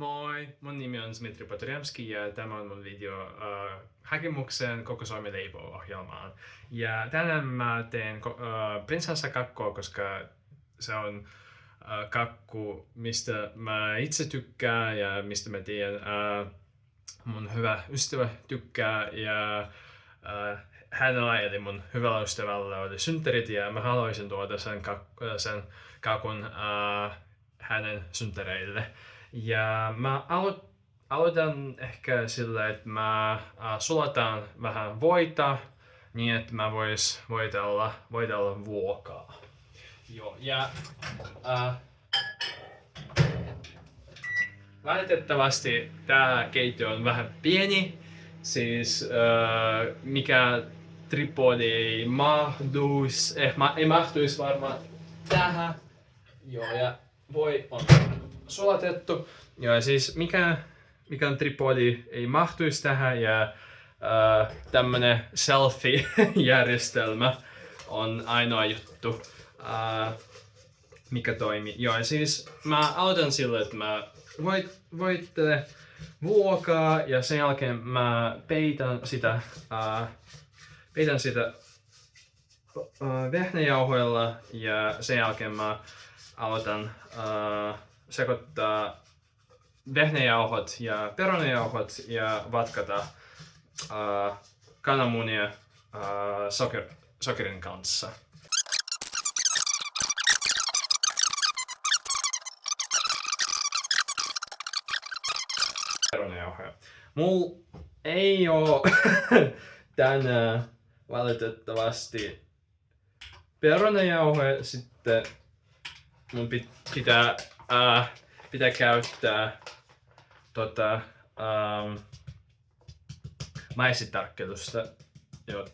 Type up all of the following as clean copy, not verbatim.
Moi, mun nimi on Dmitri Poturemski ja tämä on mun video hakemuksen Koko Suomi leipoo-ohjelmaan. Ja tänään mä teen prinsessakakkua, koska se on kakku, mistä mä itse tykkään ja mistä mä tiedän mun hyvä ystävä tykkää ja hänellä eli mun hyvällä ystävällä oli synttärit ja mä haluaisin tuoda sen kakun hänen synttäreille. Ja mä aloitan ehkä sillä, että mä sulatan vähän voita niin, että mä vois voitella vuokaa. Joo, ja valitettavasti tää keittiö on vähän pieni, siis mikä tripodi ei mahtuisi varmaan tähän. Joo, ja voi on sulatettu. Ja siis mikä on tripodi ei mahtuisi tähän ja tämmönen selfie-järjestelmä on ainoa juttu, mikä toimii. Joo, ja siis mä aloitan sillä, että mä voittelen vuokaa ja sen jälkeen mä peitän sitä vehnäjauhoilla ja sen jälkeen mä aloitan sekoittaa vehnäjauhot ja perunajauhot ja vatkata kananmunia sokerin kanssa. Perunajauhoja. Mulla ei oo tänään valitettavasti perunajauhoja, sitten mun pitää käyttää maissitarkkelusta. Joo,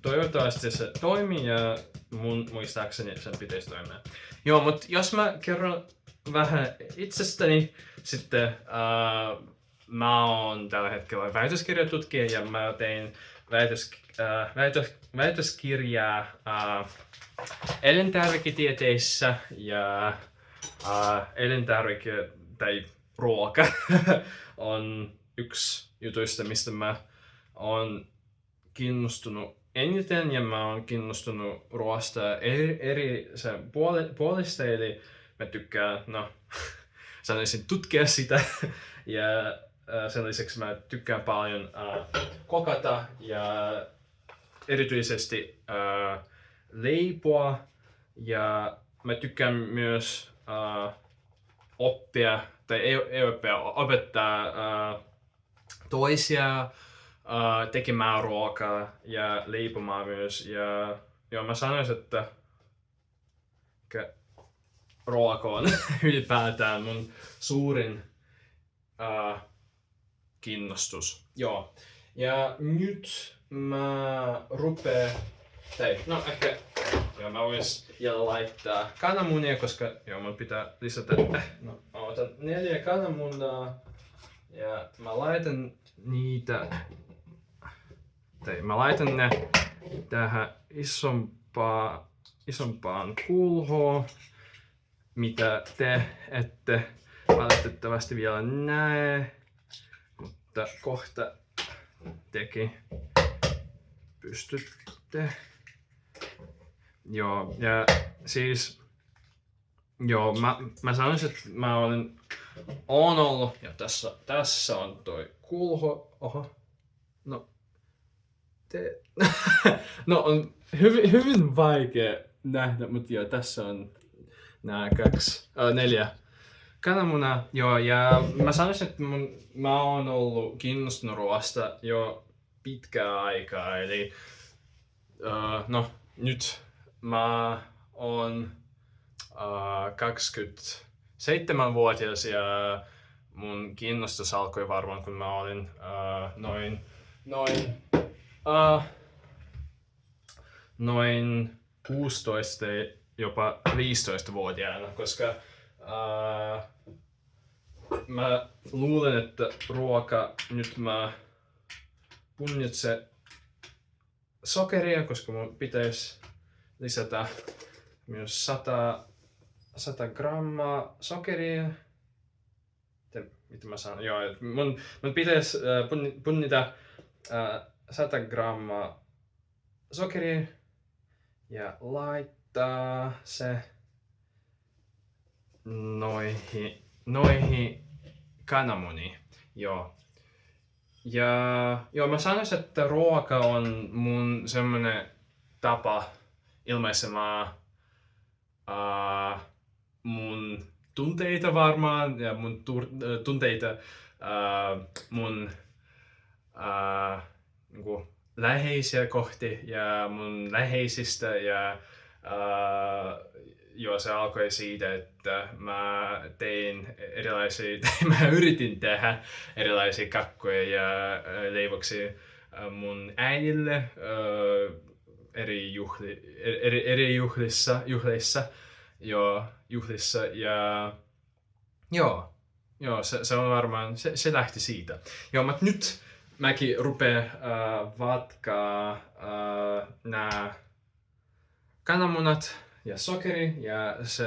toivottavasti se toimii ja mun muistaakseni sen pitäisi toimia. Joo, mut jos mä kerron vähän itsestäni, sitten mä oon tällä hetkellä väitöskirjatutkija ja mä tein väitöskirjaa elintarviketieteissä ja elintarvike tai ruoka on yksi jutuista, mistä mä oon kiinnostunut eniten ja mä oon kiinnostunut ruoasta eri puolista, eli mä tykkään, sanoisin tutkia sitä ja sen lisäksi mä tykkään paljon kokata ja erityisesti leipoa ja mä tykkään myös oppia tai opettaa toisia tekemään ruokaa ja leipomaan myös. Ja joo, mä sanoisin, että ruoka on ylipäätään mun suurin kiinnostus. Joo. Ja nyt mä ehkä mä vois vielä laittaa kananmunia, koska mun pitää lisätä. Mä otan 4 kananmunaa ja mä laitan ne tähän isompaan kulhoon, mitä te ette valitettavasti vielä näe, mutta kohta tekin pystytte. Joo, ja siis mä sanoisin, että mä oon ollut, ja tässä on toi kulho, on hyvin vaikea nähdä, mutta joo, tässä on nämä 4 kananmunaa, joo, ja mä sanoisin, että mä oon ollut kiinnostunut ruoasta jo pitkää aikaa, eli nyt mä oon 27-vuotias ja mun kiinnostus alkoi varmaan kun mä olin noin 16 jopa 15-vuotiaana, koska mä luulen, että nyt mä punnitsen sokeria, koska mun pitäisi lisätä myös 100 grammaa sokeria Mitä mä sanon? Joo, mun pitäisi punnita 100 grammaa sokeria ja laittaa se noihin kananmuniin. Joo. Ja joo, mä sanoisin, että ruoka on mun semmonen tapa ilmaisemaan mun tunteita varmaan ja mun tunteita mun niinku läheisiä kohti ja mun läheisistä ja joo, se alkoi siitä, että mä mä yritin tehdä erilaisia kakkuja ja leivoksia mun äidille eri juhlissa ja joo, se on varmaan, se lähti siitä. Joo, mutta nyt mäkin rupeen vatkaa nää kananmunat ja sokeri ja se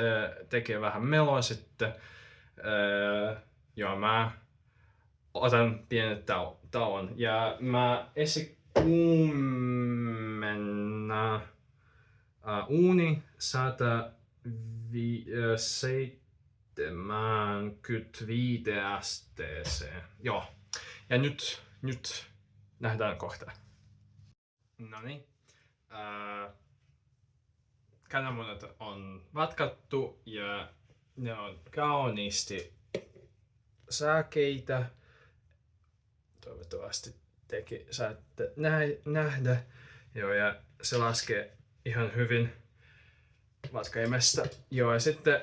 tekee vähän meloa sitten. Joo, mä otan pienen tauon ja mä esikuumenna uuni 175 asteeseen. Joo, ja nyt nähdään kohta. Noniin. Kananmunat on vatkattu ja ne on kauniisti säkeitä. Toivottavasti saatte nähdä. Joo, ja se laskee ihan hyvin vatkaimesta. Joo, ja sitten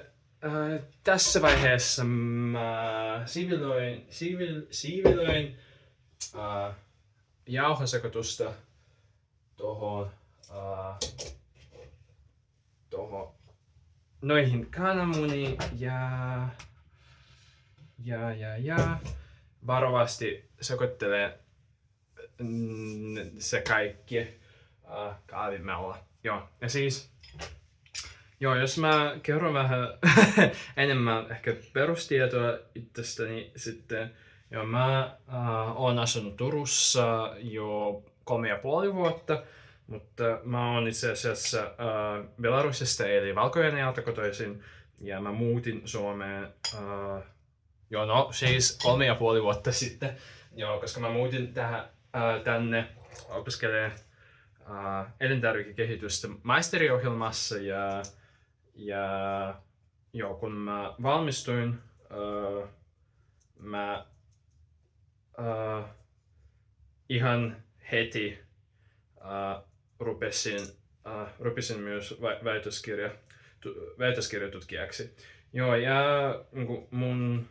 tässä vaiheessa mä siivilöin jauhosekoitusta tuohon noihin kananmuniin ja varovasti sekoittelee se kaikki kaavimella. Joo, ja siis jos mä kerron vähän enemmän ehkä perustietoa itsestäni sitten. Joo, mä oon asunut Turussa jo 3,5 vuotta, mutta mä oon itse asiassa Belarusista eli Valko-Venäjältä kotoisin ja mä muutin Suomeen siis 3,5 vuotta sitten, koska mä muutin tänne opiskelemaan elintarvikekehitystä maisteriohjelmassa ja kun mä valmistuin, mä ihan heti rupesin myös väitöskirjatutkijaksi. Joo, ja mun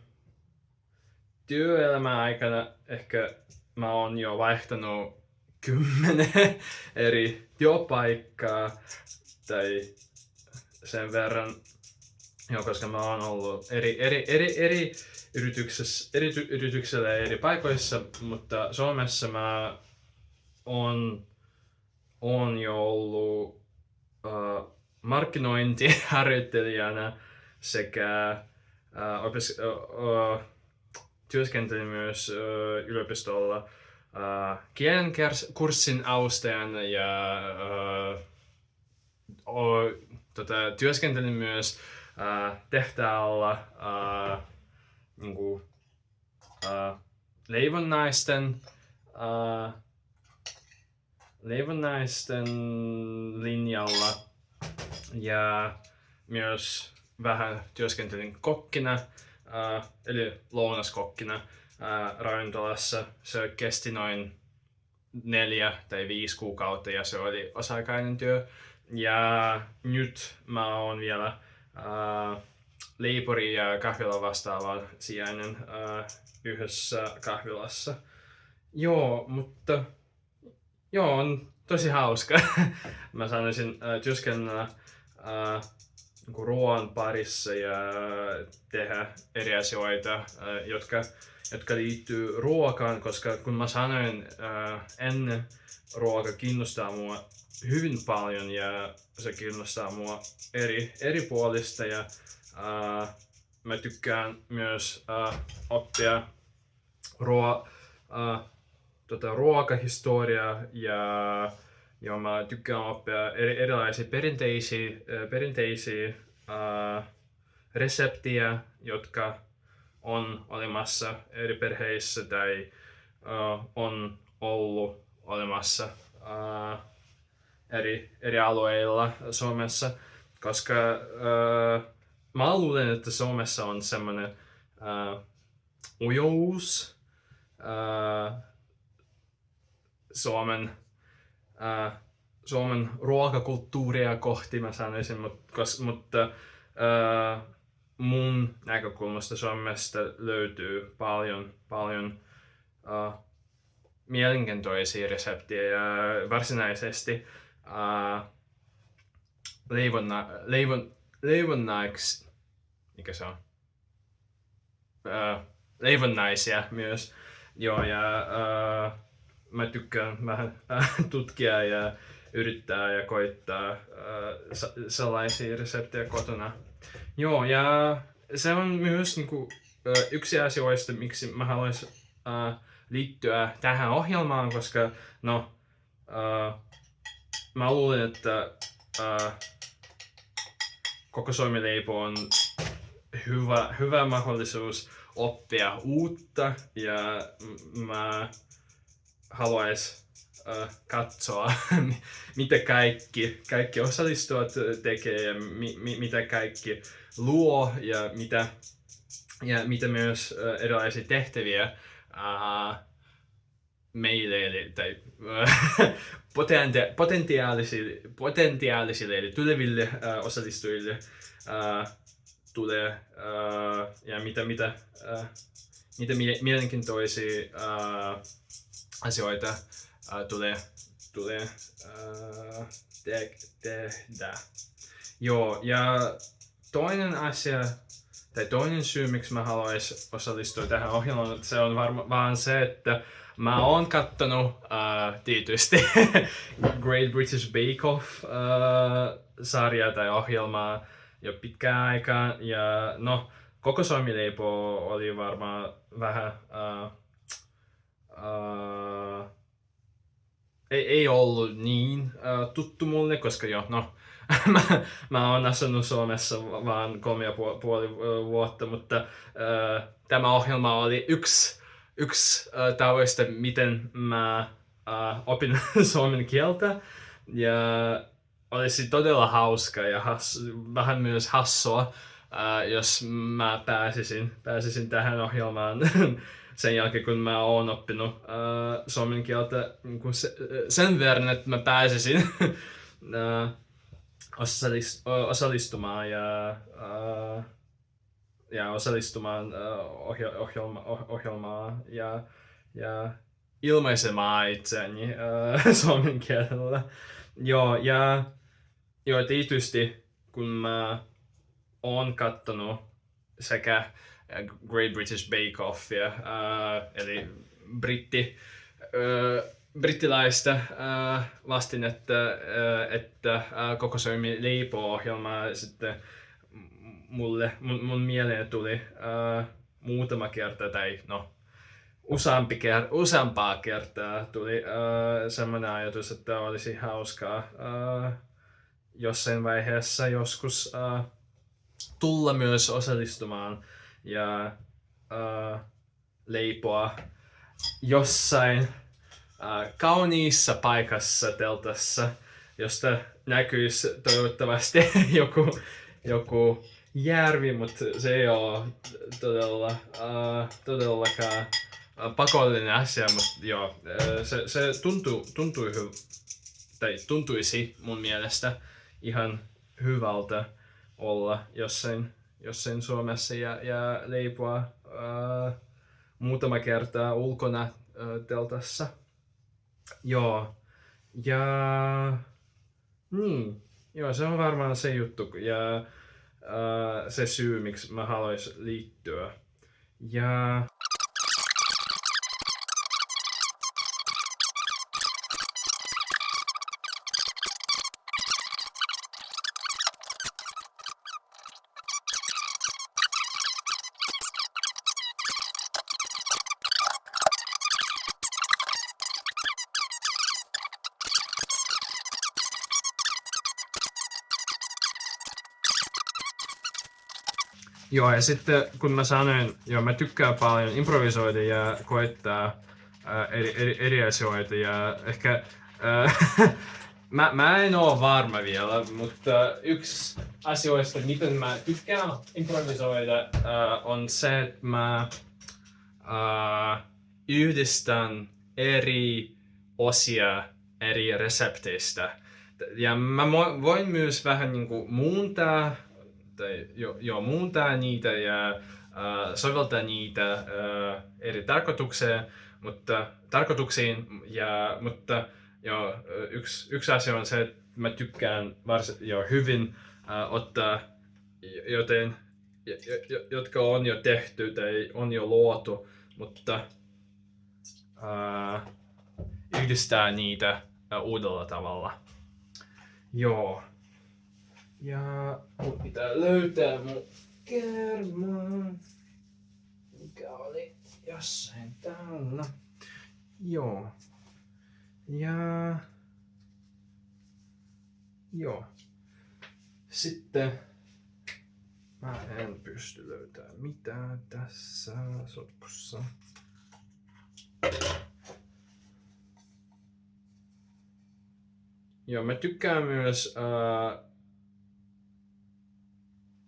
työelämän aikana ehkä mä oon jo vaihtanut 10 eri työpaikkaa tai sen verran, koska mä oon ollut eri yrityksellä ja eri paikoissa, mutta Suomessa mä oon jo ollut markkinointiharjoittelijana sekä työskentelin myös yliopistolla kielenkurssin avustajana ja työskentelin myös tehtaalla leivonnaisten linjalla ja myös vähän työskentelin kokkina, eli lounaskokkina ravintolassa. Se kesti noin 4 tai 5 kuukautta ja se oli osa-aikainen työ. Ja nyt mä oon vielä leipuri ja kahvila vastaava sijainen yhdessä kahvilassa. Joo, mutta on tosi hauska. Mä sanoisin työskennellä ruoan parissa ja tehdä eri asioita, jotka liittyy ruokaan, koska kun mä sanoin ennen, ruoka kiinnostaa mua hyvin paljon ja se kiinnostaa mua eri puolista ja mä tykkään myös oppia ruo, ruokahistoriaa ja mä tykkään oppia erilaisia perinteisiä reseptiä, jotka on olemassa eri perheissä tai on ollut olemassa eri alueilla Suomessa, koska mä luulen, että Suomessa on semmoinen ujous Suomen ruokakulttuuria kohti, mä sanoisin, mutta mun näkökulmasta Suomesta löytyy paljon mielenkiintoisia reseptejä ja varsinaisesti mikä se on? Leivonnaisia myös. Joo, ja mä tykkään vähän tutkia ja yrittää ja koittaa sellaisia reseptejä kotona. Joo, ja se on myös niinku, yksi asioista, miksi mä haluaisin liittyä tähän ohjelmaan, koska mä luulen, että koko Suomi-leipo on hyvä mahdollisuus oppia uutta ja mä haluaisin katsoa, mitä kaikki osallistujat tekee ja mitä kaikki luo ja mitä myös erilaisia tehtäviä meille tai potentiaalisille eli tuleville osallistujille tulee ja mitä mielenkiintoisia asioita tulee tehdä. Joo, ja toinen asia tai toinen syy, miksi mä haluaisin osallistua tähän ohjelmaan, se on vaan se, että mä oon kattonut tietysti Great British Bake Off sarjaa tai ohjelmaa jo pitkään aikaan ja koko Suomi-leipo oli varmaan vähän ei ollut niin tuttu mulle, koska mä oon asunut Suomessa vaan 3,5 vuotta, mutta tämä ohjelma oli yksi tavoista, miten mä opin suomen kieltä ja olisi todella hauska ja vähän myös hassua, jos mä pääsisin tähän ohjelmaan sen jälkeen, kun mä oon oppinut suomen kieltä sen verran, että mä pääsisin osallistumaan ja osallistumaan ohjelmaan ja ilmaisemaan itseäni suomen kielellä. Joo, tietysti kun mä oon kattonut sekä Great British Bake Offia, eli brittiläistä vastinetta, että koko Suomi-leipo-ohjelmaa sitten mun mieleen tuli muutama kerta tai useampaa kertaa tuli semmoinen ajatus, että olisi hauskaa jossain vaiheessa joskus tulla myös osallistumaan ja leipoa jossain kauniissa paikassa teltassa, josta näkyisi toivottavasti joku järvi, mutta se ei ole todellakaan pakollinen asia, mutta joo, se tuntuisi mun mielestä ihan hyvältä olla jossain Suomessa ja leipoa muutama kertaa ulkona teltassa. Joo, ja joo, se on varmaan se juttu ja se syy, miksi mä haluaisin liittyä. Ja Joo, ja sitten kun mä sanoin, mä tykkään paljon improvisoida ja koittaa eri asioita ja ehkä mä en oo varma vielä, mutta yksi asioista, miten mä tykkään improvisoida, on se, että mä yhdistän eri osia eri resepteistä. Ja mä voin myös vähän niinku muuntaa muuntaa niitä ja soveltaa niitä eri tarkoituksiin, yksi asia on se, että mä tykkään hyvin ottaa jotka on jo tehty tai on jo luotu, mutta yhdistää niitä uudella tavalla. Joo. Ja mun pitää löytää mun kerma, mikä oli jossain täällä. Joo. Joo. Sitten mä en pysty löytämään mitään tässä sotkussa. Joo, mä tykkään myös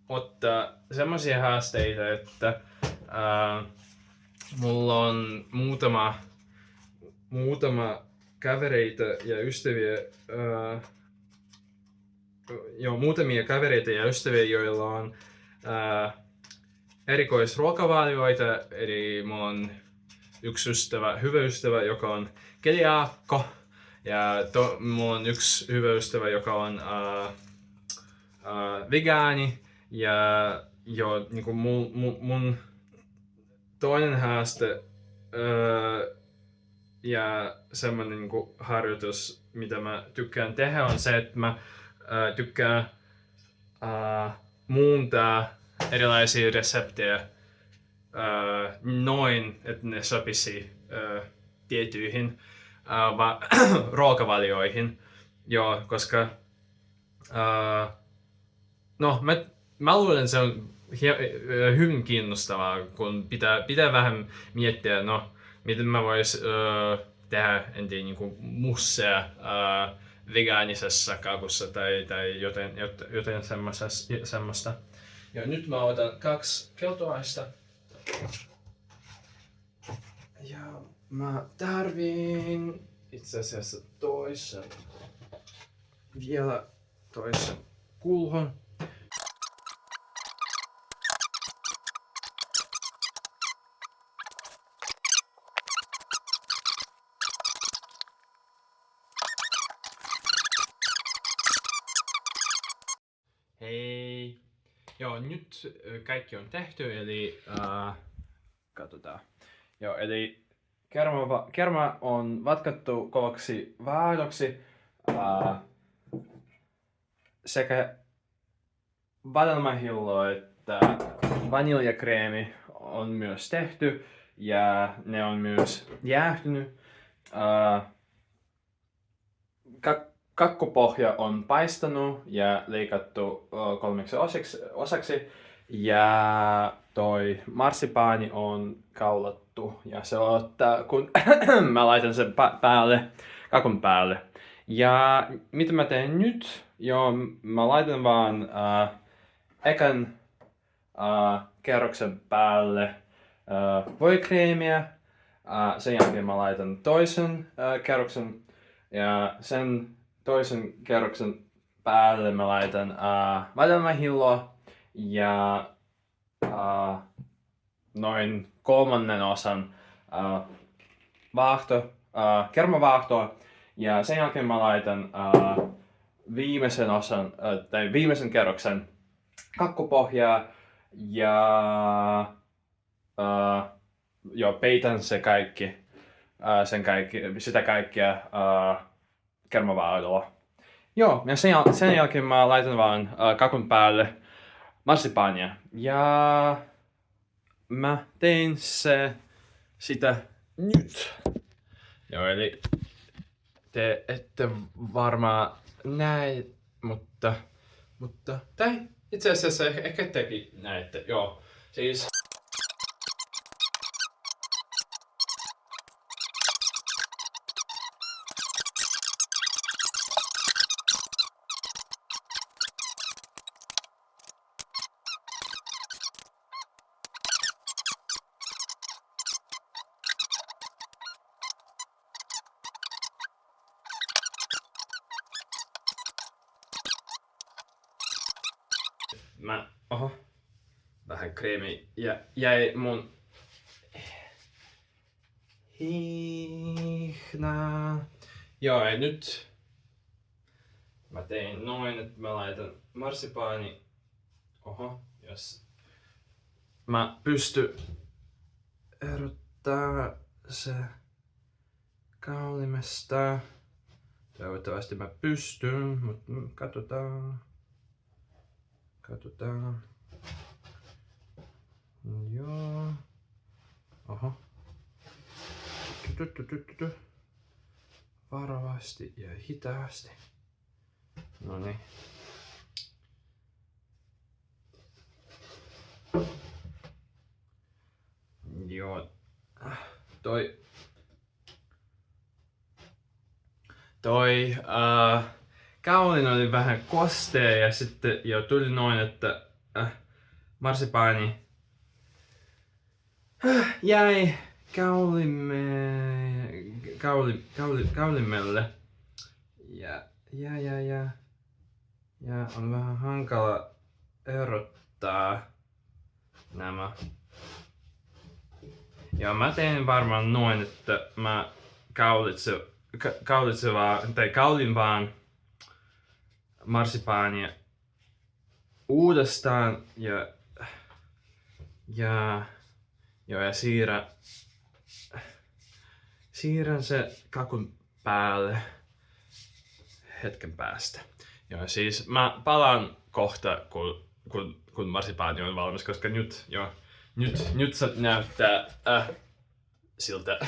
ottaa semmoisia haasteita, että mulla on muutama kavereita ja ystäviä, muutamia kavereita ja ystäviä, joilla on erikoisruokavalioita, eli mulla on yksi hyvä ystävä, joka on keliaakko, ja mulla on yksi hyvä ystävä, joka on vegaani, ja niinku mun toinen haaste ja semmoinen niinku harjoitus, mitä mä tykkään tehdä, on se, että mä tykkään muuntaa erilaisia reseptejä noin, että ne sopisi tiettyihin ruokavalioihin. Joo, koska mä luulen, että se on hyvin kiinnostavaa, kun pitää vähän miettiä, miten mä vois tehdä niinku musseja vegaanisessa kakussa tai jotain semmoista. Ja nyt mä otan 2 keltuaista. Ja mä tarviin itse asiassa vielä toisen kulhon. Hei! Joo, nyt kaikki on tehty, eli katsotaan. Joo, eli kerma on vatkattu kovaksi vaahdoksi sekä vadelmahillo että vaniljakreemi on myös tehty ja ne on myös jäähtynyt. Kakkupohja on paistanut ja leikattu 3 osaksi ja toi marsipaani on kaulattu ja se ottaa, kun mä laitan sen kakun päälle. Ja mitä mä teen nyt? Joo, mä laitan vaan ekan kerroksen päälle voikreemiä. Sen jälkeen mä laitan toisen kerroksen ja sen toisen kerroksen päälle mä laitan vadelmahilloa ja noin 3 osan kermavaahtoa ja sen jälkeen mä laitan viimeisen kerroksen kakkupohjaa ja peitän sitä kaikkea kermavaahdolla. Joo, ja sen jälkeen mä laitan vaan kakun päälle marsipaania. Ja mä tein sitä nyt. Joo, eli te ette varmaan näe, mutta Itse asiassa ehkä tekin näette, joo. Siis vähän kreemi jäi mun hihnaa. Joo, ja nyt mä tein noin, että mä laitan marsipaani. Jos mä pystyn erottaa se kaulimesta. Toivottavasti mä pystyn, mutta katsotaan. Joo. Varovasti ja hitaasti. Noniin. Joo. Kaulin oli vähän kostea ja sitten jo tuli noin, että marsipaani jäi kaulimelle. Ja on vähän hankala erottaa nämä. Ja mä teen varmaan noin, että mä kaulin vaan marsipaania uudestaan ja siirrän se kakun päälle hetken päästä. Joo, siis mä palaan kohta, kun marsipaani on valmis, koska nyt se näyttää siltä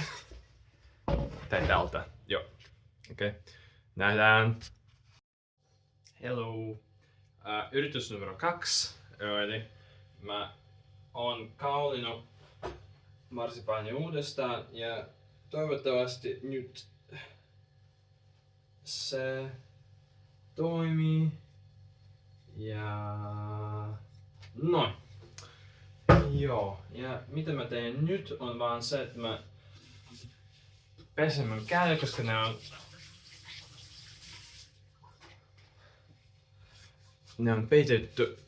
tai tältä. Joo. Okei. Nähdään. Hello. Yritys numero 2. Eli mä oon kaulinut marsipaani uudestaan ja toivottavasti nyt se toimii. Ja noin. Joo, ja mitä mä teen nyt on vaan se, että mä pesen mun kädet, koska ne on peitetty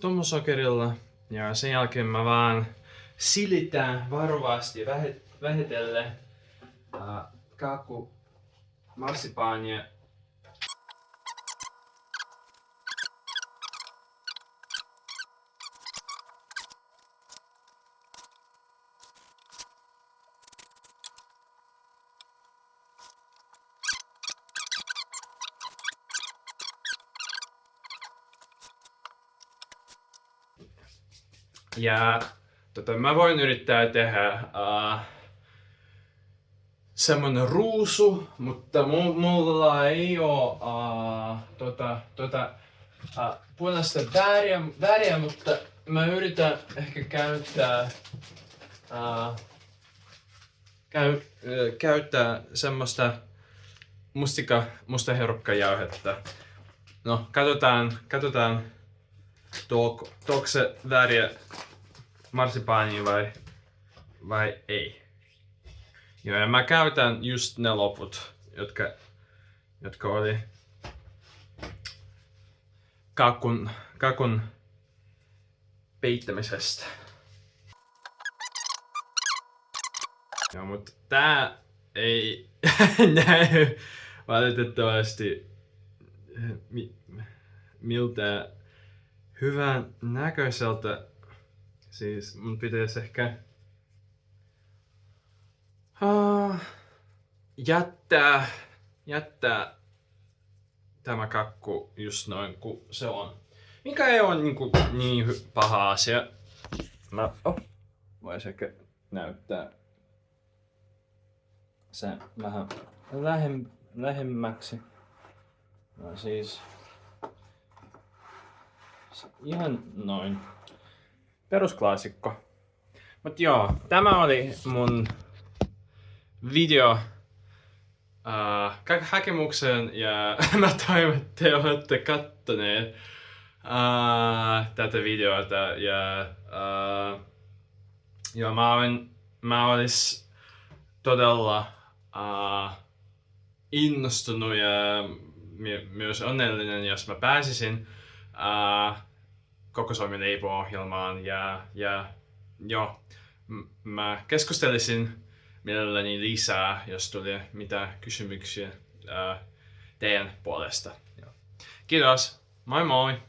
tummusokerilla ja sen jälkeen mä vaan silitän varovasti vähitellen kakku marsipaania. Ja mä voin yrittää tehdä semmonen ruusu, mutta mulla ei oo punaista väriä, mutta mä yritän ehkä käyttää semmoista mustaherukkajauhetta. No, katsotaan tuoko se väriä marsipaania vai ei. Joo, ja mä käytän just ne loput, jotka oli kakun peittämisestä. Joo, mutta tää ei näy valitettavasti miltä hyvän näköiseltä. Siis mun pitäisi ehkä jättää tämä kakku just noin kuin se on. Mikä ei ole niin paha asia. Mä vois ehkä näyttää sen vähän lähemmäksi. No siis Ihan noin. Perusklassikko. Mut joo, tämä oli mun video hakemuksen ja mä toivon, että te olette kattoneet tätä videota ja joo, mä olis todella innostunut ja myös onnellinen, jos mä pääsisin Koko Suomi Leipo-ohjelmaan ja joo, mä keskustelisin mielelläni lisää, jos tuli mitä kysymyksiä teidän puolesta. Kiitos, moi moi!